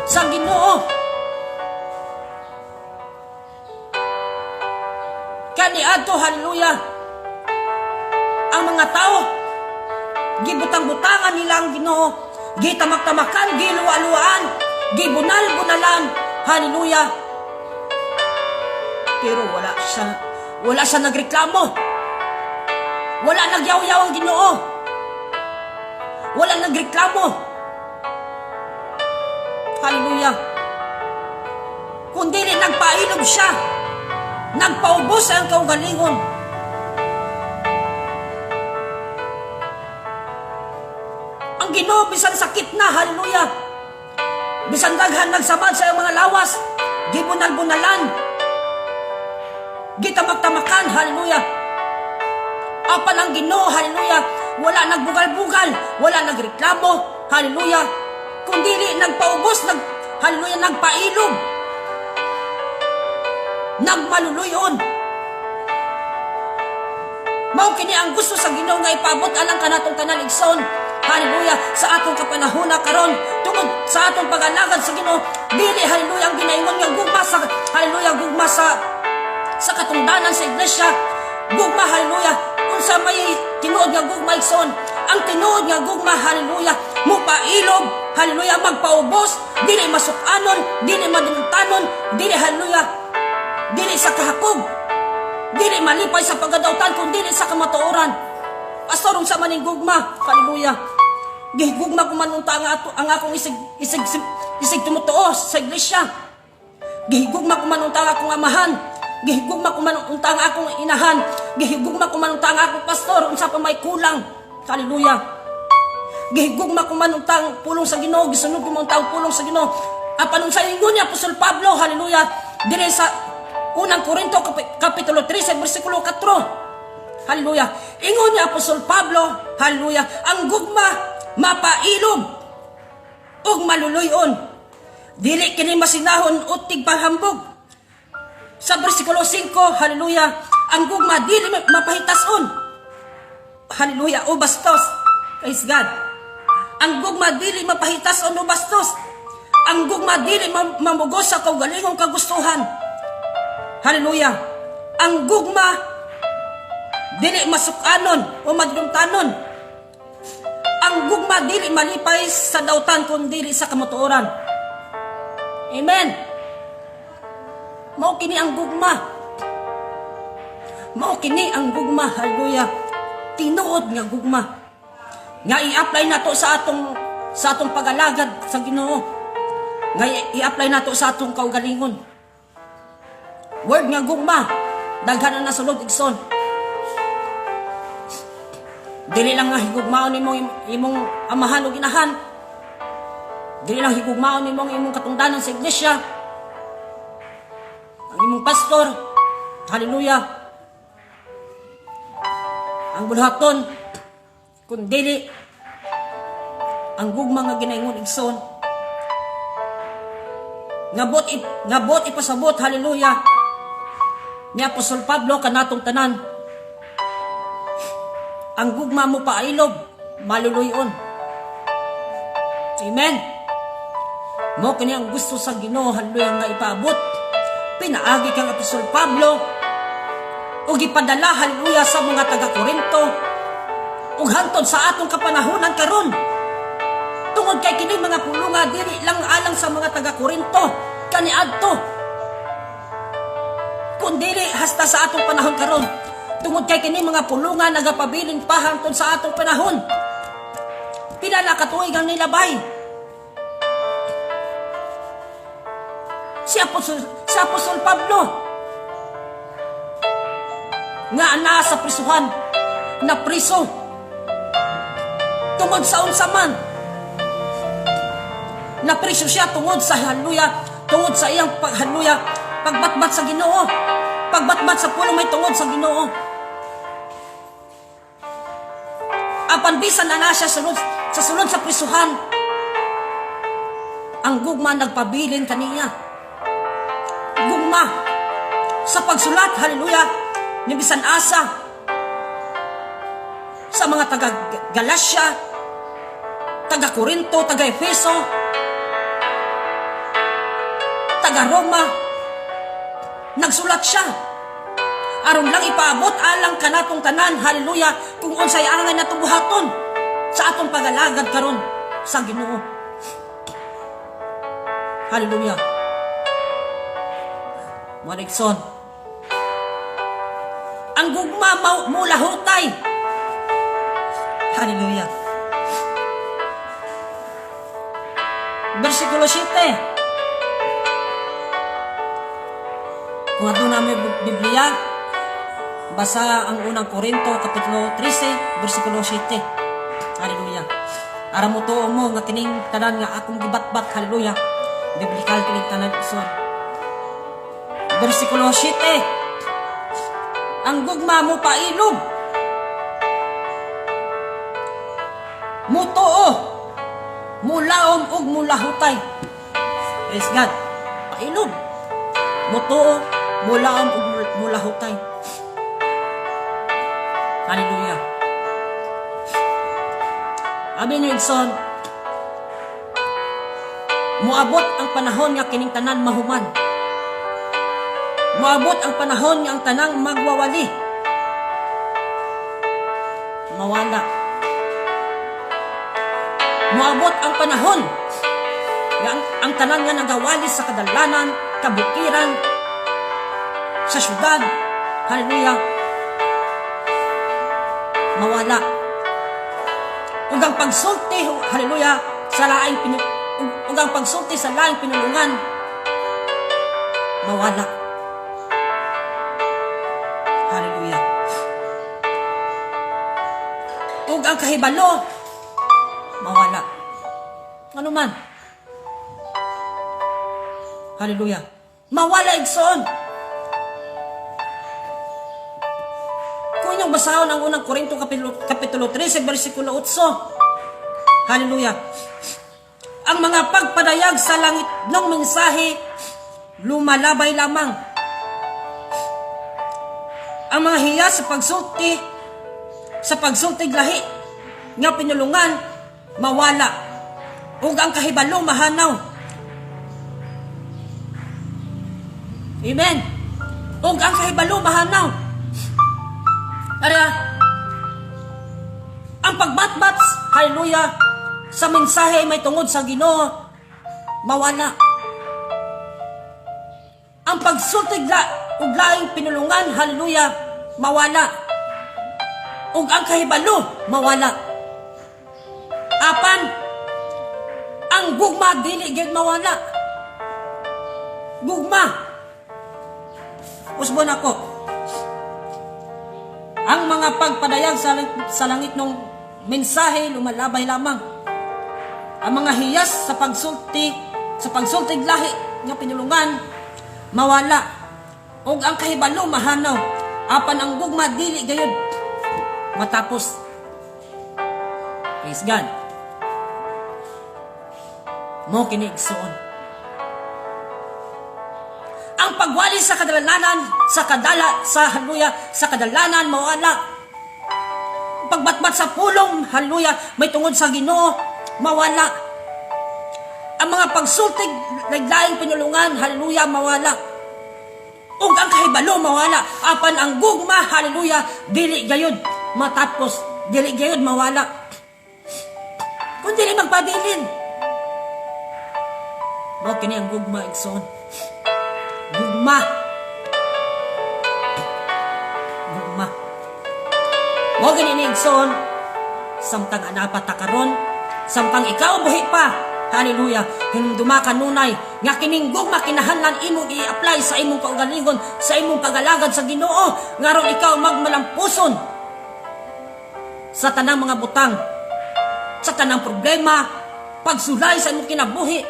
sa Ginoo. Kani adto, hallelujah, ang mga tao gibutang-butangan nila ang Ginoo, gitamak-tamakan, giluwa-luwaan, gibunal-bunalan, hallelujah. Pero wala siya nagreklamo. Wala nagyaw-yaw ang Ginoo. Wala nagreklamo. Hallelujah. Kundi nagpailob siya, nagpaubos ang kaugalingon. Ang Ginoo bisan sakit na, hallelujah, bisan daghan nagsamad sa iyang mga lawas, gibunal-bunalan, gitamak-tamakan, hallelujah. Apan ang Ginoo, hallelujah, wala nagbugal-bugal, wala nagreklamo, hallelujah, kundi nagpaubos, hallelujah, nagpailog, nagmaluluyon. Mao kini ang gusto sa Ginoo nga ipaabot alang kanatong tanan igsoon, hallelujah, sa atong kapanahon karon tungod sa atong pag-alagad sa Ginoo. Dili, hallelujah, ang ginaingon nga gugma sa, hallelujah, gugma sa katungdanan sa iglesia, gugma, hallelujah, unsa may tinuod nga gugma igsoon, ang tinuod nga gugma, hallelujah, mupailog, hallelujah, magpaubos, dili masukanon, dili madungtanon, dili, hallelujah, dili sa kahakog, dili malipay sa pagadautan, kundi dili sa kamatuoran. Pastor, unsa man ning gugma, hallelujah, gihigugma ko man unta ang akong isig tumutuo sa iglesia, gihigugma ko man unta ang akong amahan, gihigugma ko man unta ang akong inahan, gihigugma ko man unta ang akong pastor, unsa pa may kulang, hallelujah, gihigugma ko man unta ang pulong sa Ginoo, gisunod ko man unta ang pulong sa Ginoo. Apan unsa ingon ni Apostol Pablo, hallelujah, dire sa unang Korinto kapitulo 3 bersikulo 4, hallelujah, ingon ni Apostol Pablo, hallelujah, ang gugma mapailob ug maluluyon. Dili kini masinahon o tigpahambog. Sa bersikulo 5, haleluya, ang gugma dili mapahitason. Haleluya, o bastos. Praise God. Ang gugma dili mapahitason o bastos. Ang gugma dili mamugos sa kaugalingong kagustuhan. Haleluya. Ang gugma dili masukanon o madlumtanon. Ang gugma dili malipay sa dautan kundi dili sa kamutuoran. Amen. Mao kini ang gugma. Mao kini ang gugma. Haleluya. Tinuod nga gugma. Nga i-apply nato sa atong pag-alagad sa Ginoo. Nga i-apply nato sa atong kaugalingon. Word nga gugma, daghan na sulod igsoon. Dili lang nga higugmaon imong amahan o ginahan. Dili lang higugmaon imong katungdanan sa iglesia. Ang imong pastor, haleluya. Ang bulhaton, kung dili ang gugma nga ginaingon igsoon. Ngabot ipasabot, haleluya, ni Apostol Pablo kanatong tanan. Ang gugma mo pailob, maluluyon. Amen. Mo kini ang gusto sa Ginoo, haleluya, nga ipaabot. Pinaagi kang Apostol Pablo ug ipadala, haleluya, sa mga taga-Korinto ug hangtod sa atong kapanahunan karon. Tungod kay kini mga pulunga dili lang alang sa mga taga-Korinto kaniadto, kundi hasta sa atong panahon karon. Tungod kay kini mga pulunga nagapabilin pa hangtod sa atong panahon. Pila na katuig ang nilabay. Si Apostol Pablo nga ana sa prisuhan, na priso tungod sa unsa man. Napriso siya tungod sa, haleluya, tungod sa iyang haleluya, pagbatbat sa Ginoo, pagbatbat sa pulong may tungod sa Ginoo. Apan bisan na siya sa sulod sa prisuhan, ang gugma nagpabilin kaniya. Gugma sa pagsulat, haleluya, ni bisan asa sa mga taga Galacia, taga Corinto, taga Efeso, taga Roma. Nagsulat siya aron lang ipaabot alang kanatong tanan, haleluya, kung unsay angay natong buhaton sa atong pagalagad karon sa Ginoo. Haleluya. Maligson, ang gugma mula hutay. Haleluya. Bersikulo 7. Kung ato namin Biblia, basa ang unang Korinto, kapitulo 13, bersikulo 7. Haleluya. Aram mo to mo nga kining tanan nga akong gibatbat, haleluya. Biblikal kining tanan ison. Bersikulo 7. Ang gugma mo pailog, mutuo, mulaom ug mulahutay. Praise God. Pailog, mutuo, mulaom ug mulahutay. Hallelujah. Abi ni Igsoon, muabot ang panahon nga kining tanan mahuman. Muabot ang panahon nga ang tanang magwawali, mawala. Muabot ang panahon nga ang tanan nga nagawali sa kadalanan, kabukiran, sa syudad, haleluya, mawala. Ug ang pagsulti, haleluya, sa laing ug ang pagsulti sa laing pinulungan, mawala. Haleluya. Ug ang kahibalo, mawala. Ano man. Haleluya. Mawala igsoon. Kung inyong basahon ang unang Korinto kapitulo 13, versikulo 8. Hallelujah. Ang mga pagpadayag sa langit ng mensahe, lumalabay lamang. Ang mga hiya sa pagsulti lahi, nga pinulungan, mawala. Ug ang kahibalo mahanaw. Amen. Ug ang kahibalo mahanaw. Ara, ang pagbatbat, hallelujah, sa mensahe may tungod sa Ginoo, mawala. Ang pagsultig ug laing pinulungan, hallelujah, mawala. Ug ang kahibalo, mawala. Apan, ang gugma, dili gyud mawala. Gugma. Usbon ako. Ang mga pagpadayag sa langit ng mensahe, lumalabay lamang. Ang mga hiyas sa pagsultig lahi nga pinulungan, mawala. Ug ang kahibalo mahanaw. Apan ang gugma, dili gayud matapos. Praise God. Mo kini igsoon. Ang pagwali sa kadalanan, sa kadalanan mawala. Pagbatbat sa pulong, hallelujah, may tungod sa Ginoo, mawala. Ang mga pagsultig, naglaing pinulungan, hallelujah, mawala. Ug ang kahibalo, mawala. Apan ang gugma, hallelujah, dili gayud matapos, dili gayud mawala. Kung dili magpabilin, mo kini ang gugma igsoon. Gugma. Mo kini ni igsoon, samtang anapat ta karon, samtang ikaw buhi pa, hallelujah, hinduma kanunay nga kining gugma kinahanglan imong i-apply sa imong kaugalingon, sa imong pagalagad sa Ginoo, ngaron ikaw magmalampuson sa tanang mga butang, sa tanang problema, pagsulay sa imong kinabuhi.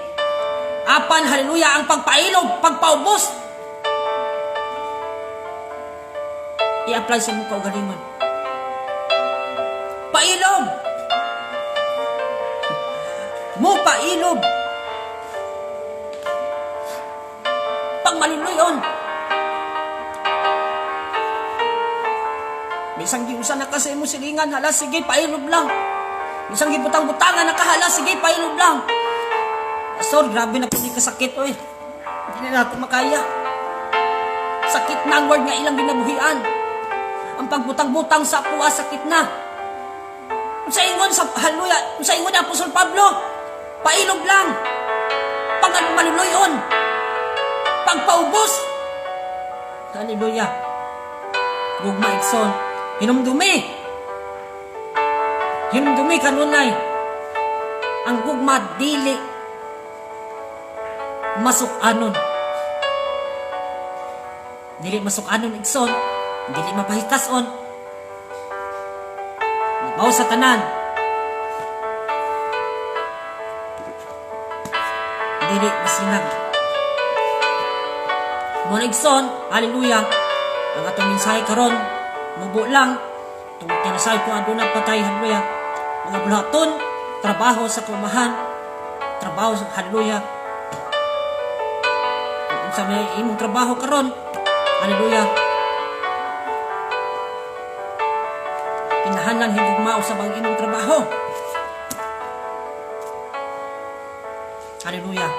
Apan, hallelujah, ang pagpailog, pagpaubos, i-apply sa imong kaugalingon. Pailog. Mo pailog. Pag maluloyon. Bisang giusan na kasi mo silingan, hala, sige, pailog lang. Bisang gibutang-butangan, nakahala, sige, pailog lang. Pastor, grabe na po di kasakit, oy. Hindi na natin makaya. Sakit na ang word nga ilang ginabuhian. Ang pagbutang-butang sa puwa, sakit na. Sa ingon, hallelujah, sa ingon ni Apostol Pablo, pailog lang. Pag maluloyon. Pagpaubos. Hallelujah. Gugma igsoon. Hinumdumi kanunay. Ang gugma dili masukanon. Dili masukanon igsoon. Dili mapahitason. Mao sa tanan. Dili masinag. Mo igsoon, hallelujah. Ang atong mensahe karon, mubo lang. Tungod kinasay ko aduna patay, hallelujah. Mga bulaton, trabaho sa kumahan, trabaho sa hallelujah. Kung sa may imong trabaho karon, hallelujah. Kinahanglan higugmao sa bang imong trabaho. Hallelujah.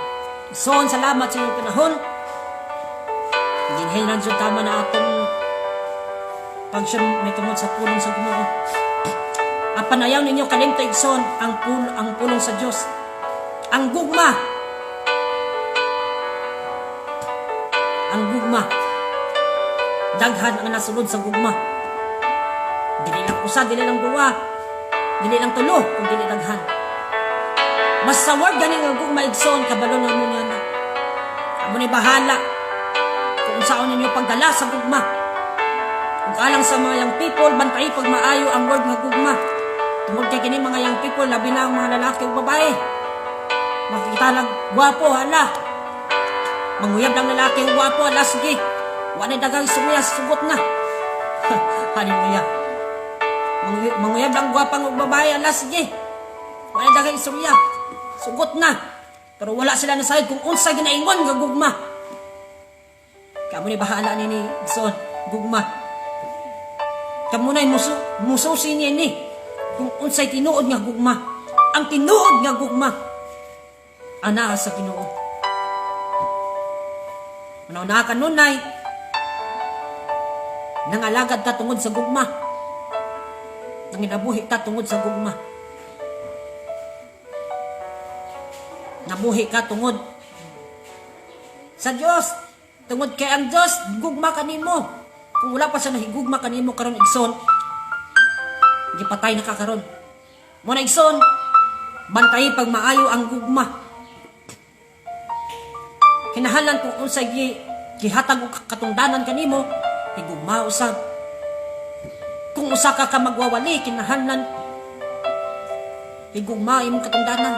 So, salamat sa inyong panahon. Ginhil lang tama na atong pagsyon may tungod sa pulong sa Ginoo. Panayaw ninyo kalimta igsoon ang pulong sa Dios. Ang gugma. Daghan ang nasulod sa gugma. Dili lang usa, dili lang duwa, dili lang tulo, kung dili daghan. Mas sa word ganing ang gugma igsoon kabalo nga mo niya. Amo ni bahala kung saan ninyo pagdala sa gugma. Kung alang sa mga young people, bantay pag maayo ang word nga gugma. Tungod kay kini mga young people, labi na ang mga lalaki o babae. Makikita lang, gwapo, hala. Manguyab lang lalaki o gwapo, hala, sige. Wala dagang sumiyas, sugot na. Hallelujah. Manguyab lang gwapang o babae, hala, sige. Wala dagay istorya. Sugot na. Pero wala sila nasayod kung unsa ginaingon nga gugma. Kamu ni bahala ni Igsoon, gugma. Kamu na'y mususi niya ni kung unsay tinuod nga gugma. Ang tinuod nga gugma ana sa Ginoo. Manaw na kanunay nangalagad ta tungod sa gugma. Nanginabuhi ta tungod sa gugma. Nabuhi ka tungod sa Dios. Tungod kay ang Dios gugma kanimo. Kung wala pa sa nahigugma kanimo karon Igsoon, gipatay na ka karon. Mo na Igsoon, bantay pag maayo ang gugma. Kinahanglan kung unsay gihatag og katungdanan kanimo, higugma usab. Kung usa ka magwawali, kinahanglan higugma imong katungdanan.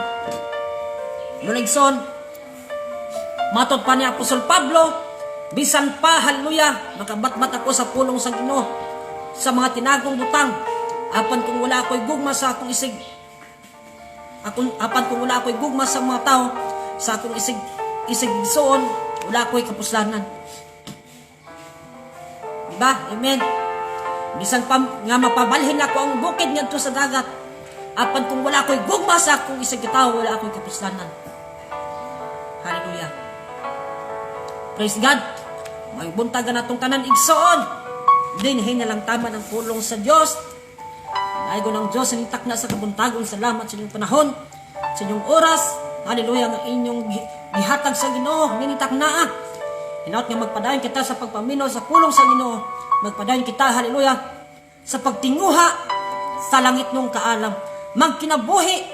Mo na Igsoon, matod pa ni Apostol Pablo, bisan pa, haleluya, makabatbat ako sa pulong sa Ginoo, sa mga tinagong butang, apan kung wala ako'y gugma sa akong isig, apan kung wala ako'y gugma sa mga tao, sa akong isig Igsoon, wala ako'y kapuslanan. Diba? Amen. Bisan pa nga mapabalhin ako ang bukid ngadto sa dagat, apan kung wala ako'y gugma sa akong isig tao, wala ako'y kapuslanan. Hallelujah. Praise God. May buntagan natong tanan Igsoon. Dinhin na lang tama ng pulong sa Diyos. Naigo ng Diyos ang itak na sa kabuntagong. Salamat sa inyong panahon, sa inyong oras. Hallelujah. Ang inyong gihatag sa Ginoo. Ninitak na. Hinaot nga magpadayon kita sa pagpaminaw sa pulong sa Ginoo. Magpadayon kita, hallelujah, sa pagtinguha sa langit nung kaalam. Magkinabuhi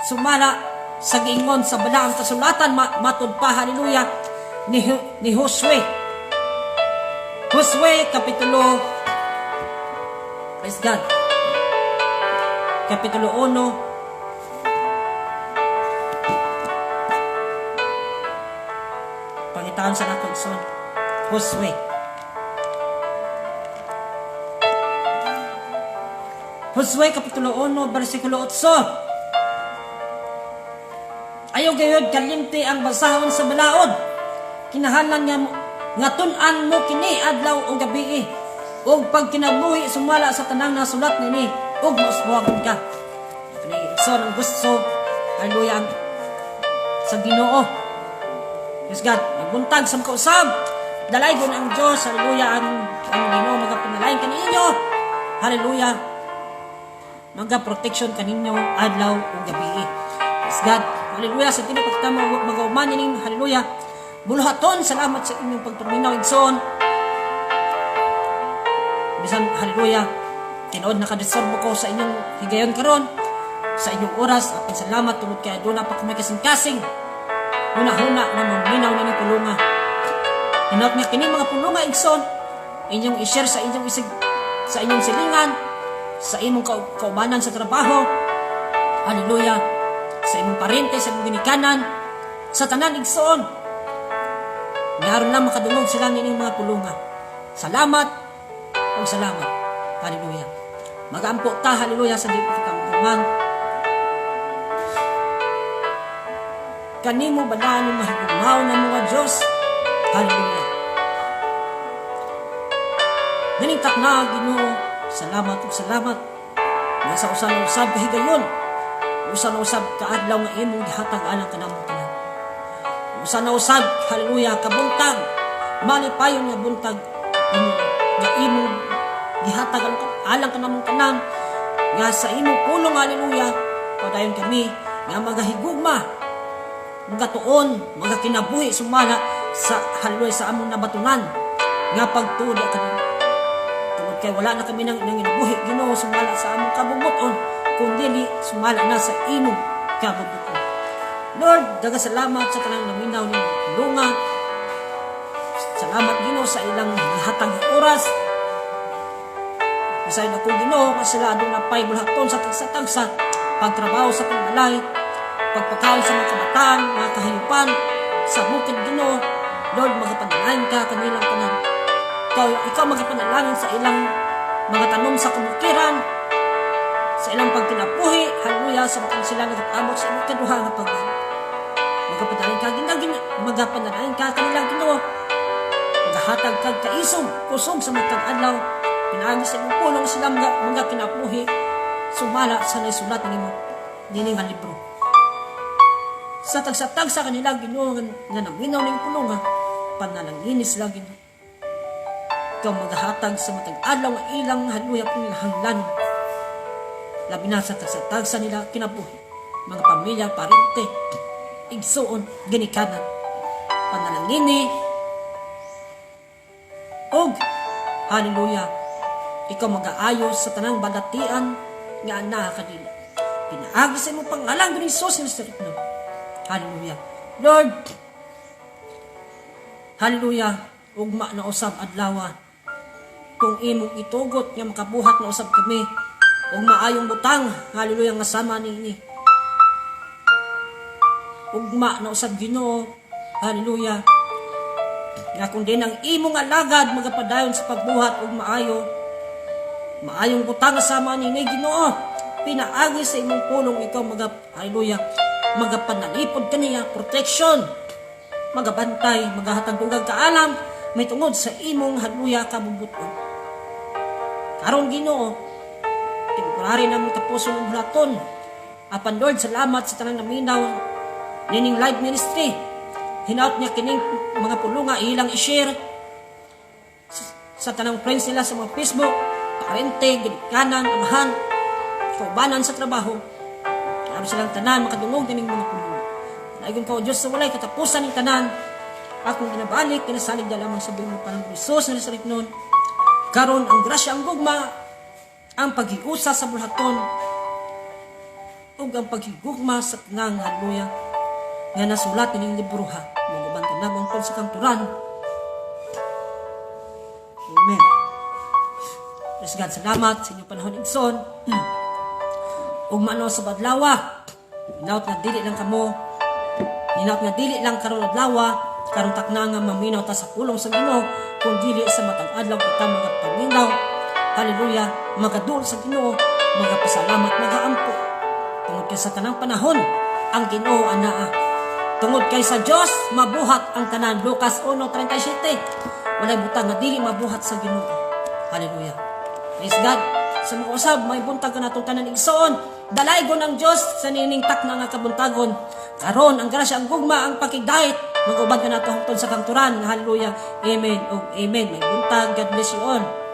sumala sa giingon sa balaang kasulatan matod pa, hallelujah, ni Josue. Josue kapitulo, praise God, kapitulo 1. Pangitaan sa nato Igsoon. Josue. Josue kapitulo 1 bersikulo 8. Ayaw gayod kalimti ang basahon sa balaod. Kinahanglan nga tun-an mo kini adlaw o gabi. Og pag kinabuhi sumala sa tanang nasulat nini, og musbuhagon ka. Kani Igsoon ang gusto, hallelujah, sa Ginoo. Yes God, magbuntag sa kausab. Dalaygon ang Dios, hallelujah, ang Ginoo magapanalain kaninyo. Hallelujah. Maga-protection kaninyo adlaw o gabi. Yes God. Hallelujah, sa tinapagtama mag-auman ning hallelujah. Buluhaton, salamat sa inyong pagpaminaw Igsoon. Bisan hallelujah, tinuod nakadisturbo ko sa inyong higayon karon, sa inyong oras. Apan salamat tungod kay aduna pa kumay kasing-kasing. Huna-huna na maminaw ning pulunga. Hinaot nga kini mga pulunga Igsoon, inyong i-share sa inyong isig, sa inyong silingan, sa imong kaubanan sa trabaho. Hallelujah. Sa imong parente, sa imong ginikanan, sa tanan Igsoon. Mayroon lang makadungog sila ng inyong mga pulunga. Salamat o salamat. Hallelujah. Mag-aampo ta, hallelujah, sa dito kamuman. Kanimo balaan ng mahigumaw ng mga Diyos. Hallelujah. Naningtak na, Ginoo. Salamat o salamat. Nasa usan-usab kahigayon. Usan-usab kaadlaw nga imong gihatag alang kanamong tanan. Usan-usab, hallelujah, kabuntag, malipayon nga buntag nga imong gihatag alang kanamong tanan, nga sa imong pulong, hallelujah, padayon kami nga magahigugma, magatuon, magakinabuhi sumala sa hallelujah sa among nabatunan nga pagtuda kanimo. Tungod kay wala na kami nang inabuhi Ginoo sumala sa among kabubuton, kundi sumala na sa imong kabubuton. Lord, daga salamat sa tanang naminaw ni Lunga. Salamat Ginoo sa ilang gihatag oras. Masay na ko Ginoo, kasi sila adong napay bulhaton sa tagsa-tagsa, pagtrabaho sa pagbalay, pagpakaon sa mga kabataan, mga kahayupan, sa bukid Ginoo. Lord, magapanalangin ka kanilang tanan. Ikaw magapanalangin sa ilang mga tanom sa kamukiran. sa ilang pagkinapuhi, hallelujah, sa matang sila nagpaamok sa ilang kaduha nga pagban. Magapanalangin ka kanilang Ginoo. Magahatag kag kaisog, kusog sa matang adlaw. Pinaagi sa imong pulong sila mga kinapuhi. Sumala sa naisulat ng imong dining nga libro. Sa tagsa-tagsa kanila Ginoo nga naminaw ning pulong nga panalangin sila Ginoo. Ikaw magahatag sa matang adlaw nga ilang hallelujah pinahanglan. Labi na sa tagsa-tagsa nila kinabuhi. Mga pamilya, parente, igsuon, ginikanan, panalangini, og hallelujah, ikaw mag-aayos sa tanang balatian nga ana kanila. Pinaagi sa imong pangalan ni Jesus Kristo. Hallelujah. Lord, hallelujah, ugma na usab adlaw kung imong itugot nga makabuhat na usab kami ug maayong butang, hallelujah, nga sama niini. Ugma na usab Ginoo, hallelujah, nga kung din ang imong alagad magapadayon sa pagbuhat ug maayong butang nga sama niini Ginoo, pinaagi sa imong pulong ikaw hallelujah, magapanalipod kaniya, protection, magabantay, magahatag dugag kaalam, may tungod sa imong hallelujah kabubuton. Karon Ginoo, temporary namin kapuso ng bulaton. Apan Lord, salamat sa tanang naminaw nining live ministry. Hinaut niya kining mga pulunga ilang i-share sa tanang friends nila sa mga Facebook, parente, ginikanan, amahan, kaubanan sa trabaho. Aron silang tanan makadungog nining mga pulunga. Naigon ka o Diyos sa walay katapusan ng tanan. Akong ginabalik, kinasalig na lamang sa buong Panginoon Jesus na nasalit noon. Karon ang grasya, ang gugma, ang paghiusa sa bulaton, ug ang paghigugma sa tanang hallelujah nga nasulat ning libro ha. Magaban ka namang sa kanturan. Amen. Praise God, salamat sa inyong panahon igsoon. Ug mano sa badlawa, hinaut nga dili lang kamo, hinaut nga dili lang karon adlaw, karon takna nga maminaw ta sa pulong sa Ginoo, kung dili sa matang adlaw kita magapaminaw. Hallelujah, magadul sa Ginoo, magapasalamat, magaampo. Tungod kay sa tanang panahon, ang Ginoo anaa. Tungod kay sa Dios mabuhat ang tanan. Lucas 1:37. Walay butang nga dili mabuhat sa Ginoo. Hallelujah. Praise God. Sa mga usab may buntag kanatong tanan igsoon. Dalaygon ang Dios sa nining takna nga kabuntagon. Karon ang grasya, ang gugma, ang pakigdait, mag-ubad ka nato hangtod sa kanturan. Hallelujah. Amen. O amen. May buntag. God bless you all.